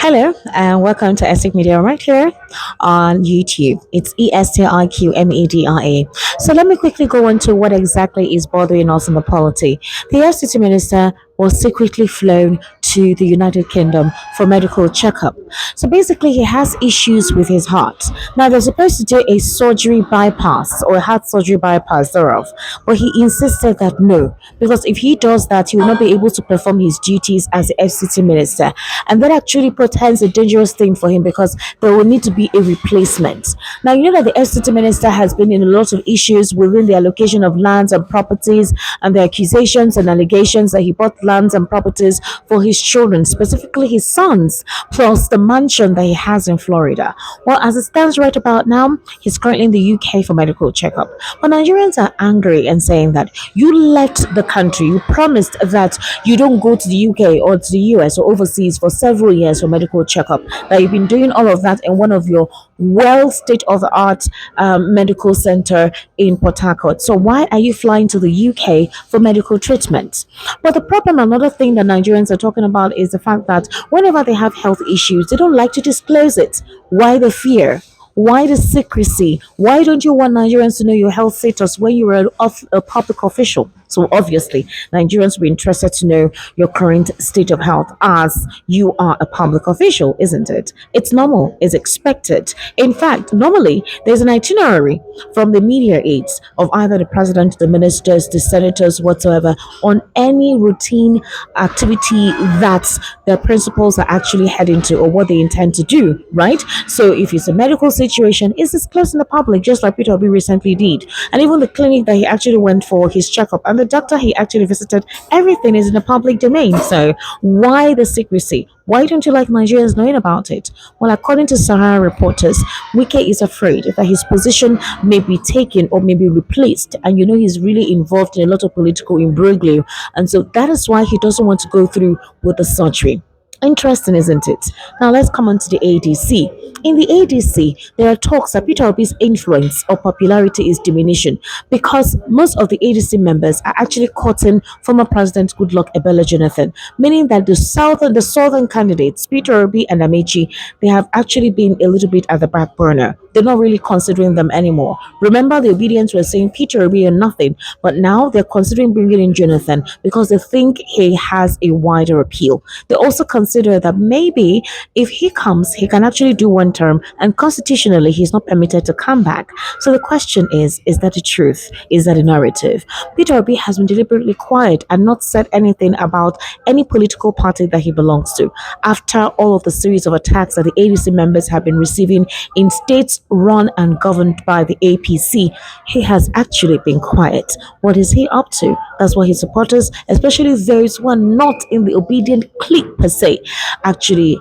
Hello and welcome to Estic Media right here on YouTube. It's ESTIQMEDIA. So let me quickly go into what exactly is bothering us in the polity. The FCT minister was secretly flown to the United Kingdom for medical checkup. So basically, he has issues with his heart. Now, they're supposed to do a surgery bypass or a heart surgery bypass thereof, but he insisted that no, because if he does that, he will not be able to perform his duties as the FCT minister. And that actually portends a dangerous thing for him because there will need to be a replacement. Now, you know that the FCT minister has been in a lot of issues within the allocation of lands and properties and the accusations and allegations that he bought lands and properties for his children, specifically his sons, plus the mansion that he has in Florida. Well, as it stands right about now, he's currently in the UK for medical checkup. But Nigerians are angry and saying that you left the country, you promised that you don't go to the UK or to the US or overseas for several years for medical checkup, that you've been doing all of that in one of your well state of the art medical center in Port Harcourt. So why are you flying to the UK for medical treatment? But the problem, another thing that Nigerians are talking about is the fact that whenever they have health issues, they don't like to disclose it. Why the fear? Why the secrecy? Why don't you want Nigerians to know your health status when you are a public official? So obviously, Nigerians will be interested to know your current state of health as you are a public official, isn't it? It's normal, it's expected. In fact, normally there's an itinerary from the media aides of either the president, the ministers, the senators, whatsoever, on any routine activity that their principals are actually heading to or what they intend to do, right? So if it's a medical situation, it's disclosed in the public, just like PeterObi recently did. And even the clinic that he actually went for his checkup and the doctor he actually visited, everything is in the public domain. So why the secrecy? Why don't you like Nigerians knowing about it? Well, according to Sahara reporters, Wike is afraid that his position may be taken or may be replaced. And you know, he's really involved in a lot of political imbroglio. And so that is why he doesn't want to go through with the surgery. Interesting, isn't it? Now let's come on to the ADC. In the ADC, there are talks that Peter Obi's influence or popularity is diminishing because most of the ADC members are actually courting former President Goodluck Ebele Jonathan, meaning that the southern candidates, Peter Obi and Amechi, they have actually been a little bit at the back burner. They're not really considering them anymore. Remember, the obedience were saying Peter Obi and nothing, but now they're considering bringing in Jonathan because they think he has a wider appeal. They also consider that maybe if he comes, he can actually do one term, and constitutionally, he's not permitted to come back. So the question is that the truth? Is that a narrative? Peter Obi has been deliberately quiet and not said anything about any political party that he belongs to after all of the series of attacks that the ADC members have been receiving in states run and governed by the APC. He has actually been quiet. What is he up to? That's what his supporters, especially those who are not in the obedient clique per se, actually,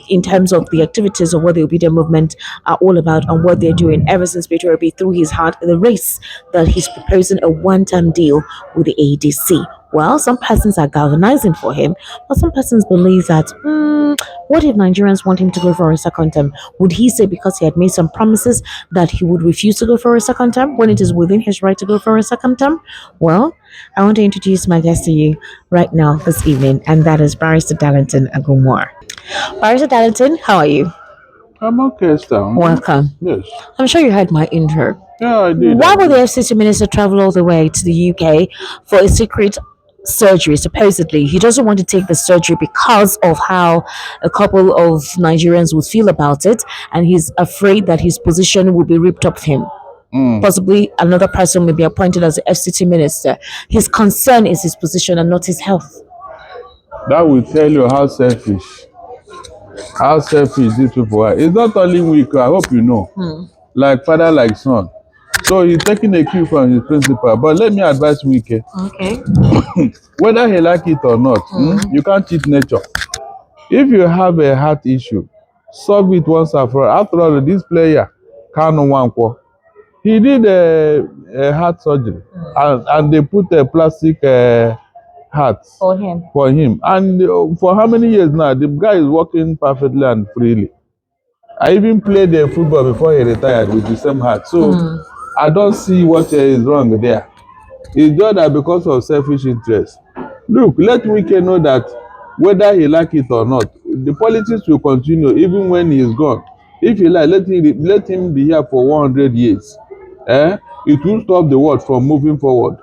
in terms of the activities of what the obedient movement are all about and what they're doing ever since Peter Obi threw his heart in the race that he's proposing a one-time deal with the ADC. Well, some persons are galvanizing for him, but some persons believe that, what if Nigerians want him to go for a second term? Would he say because he had made some promises that he would refuse to go for a second term when it is within his right to go for a second term? Well, I want to introduce my guest to you right now this evening, and that is Barrister Darlington Agumwar. Barrister Darlington, how are you? I'm okay, Stan. Welcome. Yes. I'm sure you heard my intro. Yeah, I did. Why would the FCC minister travel all the way to the UK for a secret surgery? Supposedly, he doesn't want to take the surgery because of how a couple of Nigerians would feel about it, and he's afraid that his position will be ripped off him. Possibly another person may be appointed as the FCT minister. His concern is his position and not his health. That will tell you how selfish these people are. It's not only weak, I hope you know. Like father, like son. So he's taking a cue from his principal. But let me advise Wike. Okay. Whether he like it or not, you can't cheat nature. If you have a heart issue, solve it once and for all. After all, this player, Kanu Wankwo, he did a heart surgery, and they put a plastic heart for him. And for how many years now, the guy is working perfectly and freely. I even played football before he retired with the same heart. So I don't see what is wrong there. It's just that because of selfish interest. Look, let Wike know that whether he like it or not, the politics will continue even when he is gone. If you like, let him be here for 100 years. It will stop the world from moving forward.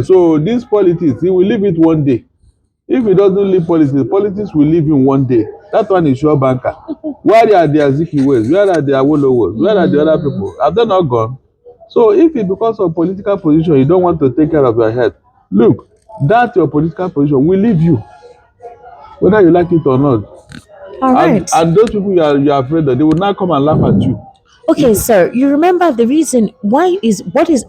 So this politics, he will leave it one day. If he doesn't leave politics, politics will leave him one day. That one is sure banker. Where are the Azikiwes? Where are the Awolowos? Where are the other people? Have they not gone? So if it's because of political position you don't want to take care of your health, look, that your political position will leave you, whether you like it or not. All right. And those people you are afraid of, they will now come and laugh at you. Okay, sir, you remember the reason what is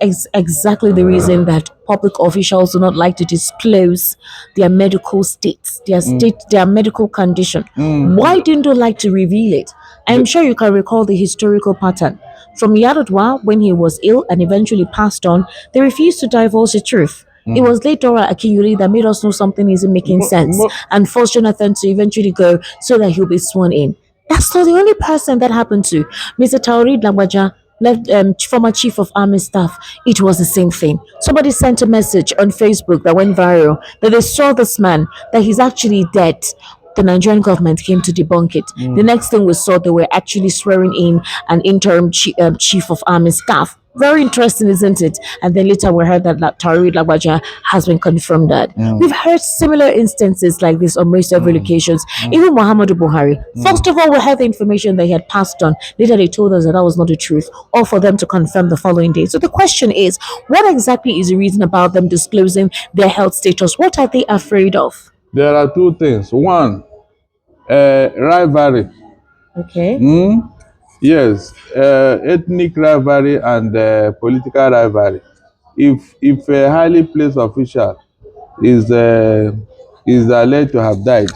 exactly the reason that public officials do not like to disclose their medical states, their medical condition? Why didn't they like to reveal it? I'm sure you can recall the historical pattern. From Yaradwa, when he was ill and eventually passed on, they refused to divulge the truth. It was late Dora Akiyuri that made us know something isn't making sense and forced Jonathan to eventually go so that he'll be sworn in. That's not the only person that happened to. Mr. Taurid Lagbaja, left former chief of army staff, it was the same thing. Somebody sent a message on Facebook that went viral that they saw this man, that he's actually dead. The Nigerian government came to debunk it. The next thing we saw, they were actually swearing in an interim chief of army staff. Very interesting, isn't it? And then later we heard that Tariq Lagbaja has been confirmed that. We've heard similar instances like this on most every occasions. Even Muhammadu Buhari. First of all, we had the information that he had passed on. Later they told us that that was not the truth, or for them to confirm the following day. So the question is, what exactly is the reason about them disclosing their health status? What are they afraid of? There are two things. One, rivalry. Okay. Yes, ethnic rivalry and political rivalry. If a highly placed official is alleged to have died,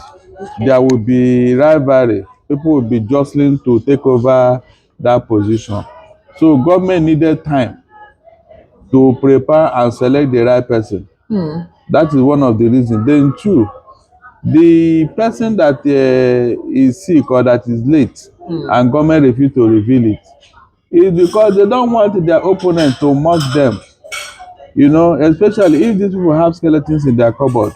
there will be rivalry. People will be jostling to take over that position. So government needed time to prepare and select the right person. That is one of the reasons. Then two, the person that is sick or that is late and government refuse to reveal it is because they don't want their opponent to mock them. You know, especially if these people have skeletons in their cupboard.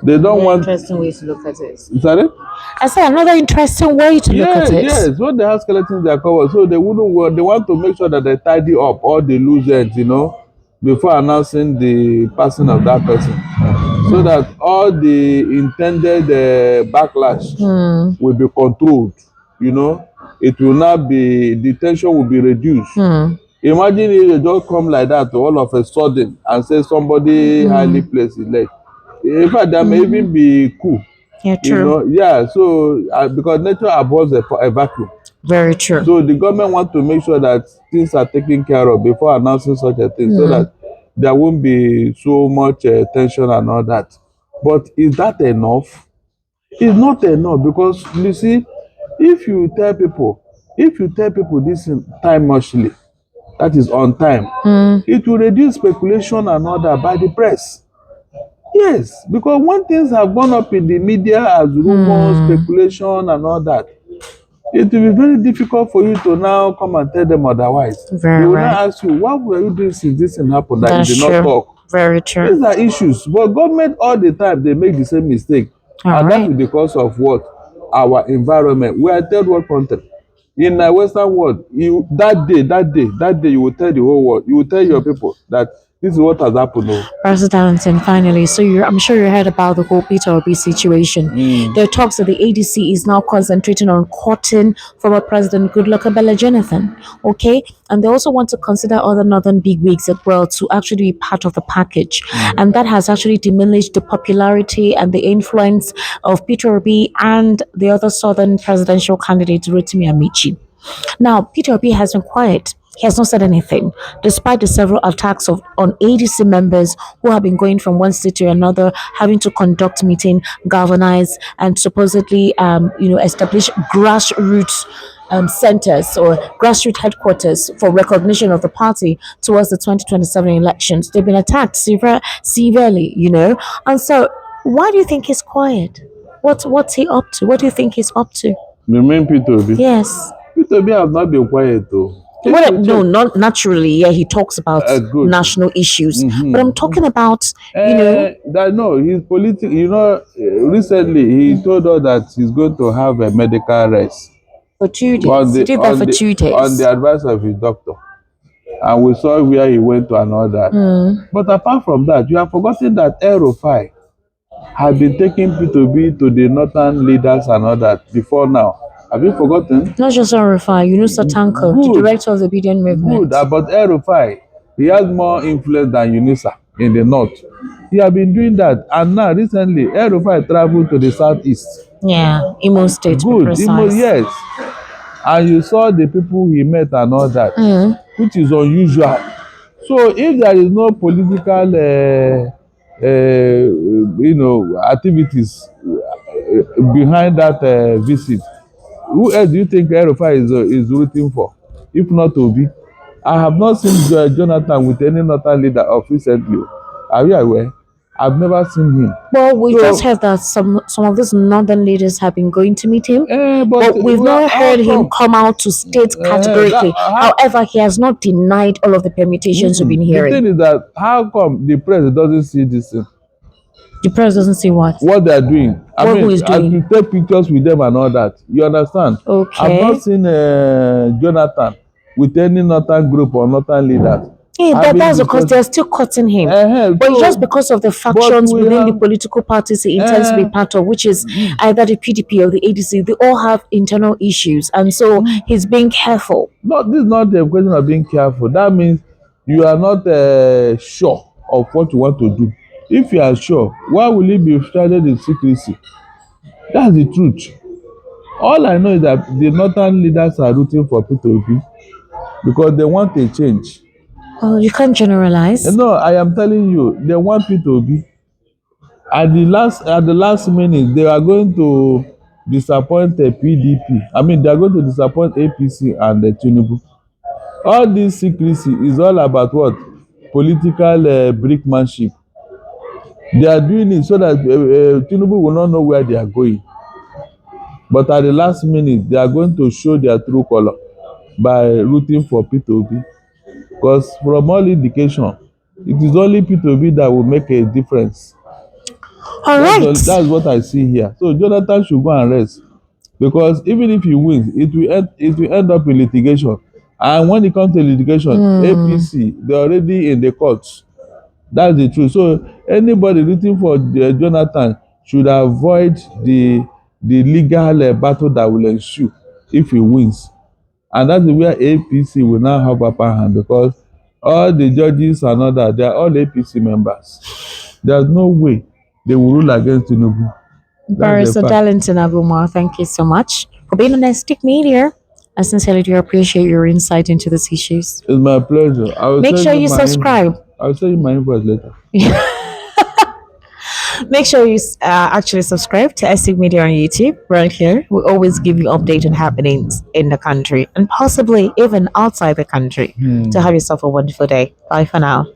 They don't want. Interesting way to look at it. Sorry? I said another interesting way to look at it. Yes, when they have skeletons in their cupboard, so they wouldn't want. They want to make sure that they tidy up all the loose ends, you know, before announcing the passing of that person, so that all the intended backlash will be controlled. You know, it will not be, the tension will be reduced. Imagine if they just come like that all of a sudden and say somebody highly placed is late. In fact, there may even be coup. Yeah, You true. know, yeah. So because nature abhors a vacuum, Very true. so the government want to make sure that things are taken care of before announcing such a thing, so that there won't be so much tension and all that. But is that enough? It's not enough, because you see, if you tell people this in time muchly, that is on time, it will reduce speculation and all that by the press. Yes, because when things have gone up in the media as rumors, speculation and all that, it will be very difficult for you to now come and tell them otherwise. Very They will right. now ask you, what were you doing since this thing happened that That's you did not true. talk? Very true. These are issues. But government all the time, they make the same mistake. And that is because of what? Our environment. We are third world content. In the Western world, that day, you will tell the whole world, you will tell your people that this is what has happened. President, and finally, so I'm sure you heard about the whole PeterObi situation. There are talks that the ADC is now concentrating on courting former President Goodluck Ebele Jonathan, okay? And they also want to consider other northern bigwigs as well to actually be part of the package. And that has actually diminished the popularity and the influence of PeterObi and the other southern presidential candidate, Rotimi Amici. Now, Peter Obi has been quiet. He has not said anything, despite the several attacks on ADC members who have been going from one state to another, having to conduct meeting, galvanize, and supposedly, establish grassroots centers or grassroots headquarters for recognition of the party towards the 2027 elections. They've been attacked severely, and so why do you think he's quiet? What's he up to? What do you think he's up to? You mean Peter Obi? Yes. Peter Obi have not been quiet though. If Well, you no, check, not naturally. Yeah, he talks about good. national issues, but I'm talking about, That no, he's political. Recently he told us that he's going to have a medical rest for 2 days. on He the did that on for the 2 days. advice of his doctor, and we saw where he went to and all that. But apart from that, you have forgotten that El-Rufai had been taking P2B to the northern leaders and all that before now. Have you forgotten? Not just Arafai, Satanko, the Good, director of the obedient good. movement. About El-Rufai, he has more influence than Unisa in the north. He has been doing that, and now recently El-Rufai traveled to the southeast. Yeah, Imo State to be Good, precise. yes, and you saw the people he met and all that, which is unusual. So if there is no political, activities behind that visit, who else do you think El-Rufai is rooting for? If not Obi, I have not seen Jonathan with any northern leader of recently. Are you aware? I've never seen him. Well, we just So, heard that some of these northern leaders have been going to meet him, but but we've not how heard him come? come out to state categorically. However, he has not denied all of the permutations we've been The hearing. thing is that how come the press doesn't see this thing? The press doesn't see what What they are doing. I who mean, is I to doing. take pictures with them and all that. You understand? I've not Okay. seen Jonathan with any northern group or northern leaders Yeah, having that's because discussion. they're still cutting him. But it's So, just because of the but factions we within the have political parties he intends to be part of, which is either the PDP or the ADC. They all have internal issues, and so he's being careful. not this is not a question of being careful. That means you are not sure of what you want to do. If you are sure, why will it be started in secrecy? That's the truth. All I know is that the northern leaders are rooting for P2B because they want a change. Well, you can't generalize. No, I am telling you, they want P2B. At the last minute, they are going to disappoint the PDP. I mean, they are going to disappoint APC and the Tinubu. All this secrecy is all about what? Political brickmanship. They are doing it so that Tinubu will not know where they are going. But at the last minute, they are going to show their true color by rooting for P2B. Because from all indication, it is only P2B that will make a difference. All right. That's what I see here. So Jonathan should go and rest. Because even if he wins, it will end up in litigation. And when it comes to litigation, APC, they're already in the courts. That's the truth. So anybody rooting for Jonathan should avoid the legal battle that will ensue if he wins. And that's where APC will now have upper hand because all the judges and all that, they are all APC members. There's no way they will rule against Tinubu. That's the Barrister fact. Darlington Abumar, thank you so much for being on Stick Media. I sincerely do appreciate your insight into these issues. It's my pleasure. Make sure you subscribe. I'll send you my invoice later. Make sure you actually subscribe to Stick Media on YouTube right here. We always give you updated happenings in the country and possibly even outside the country. To have yourself a wonderful day. Bye for now.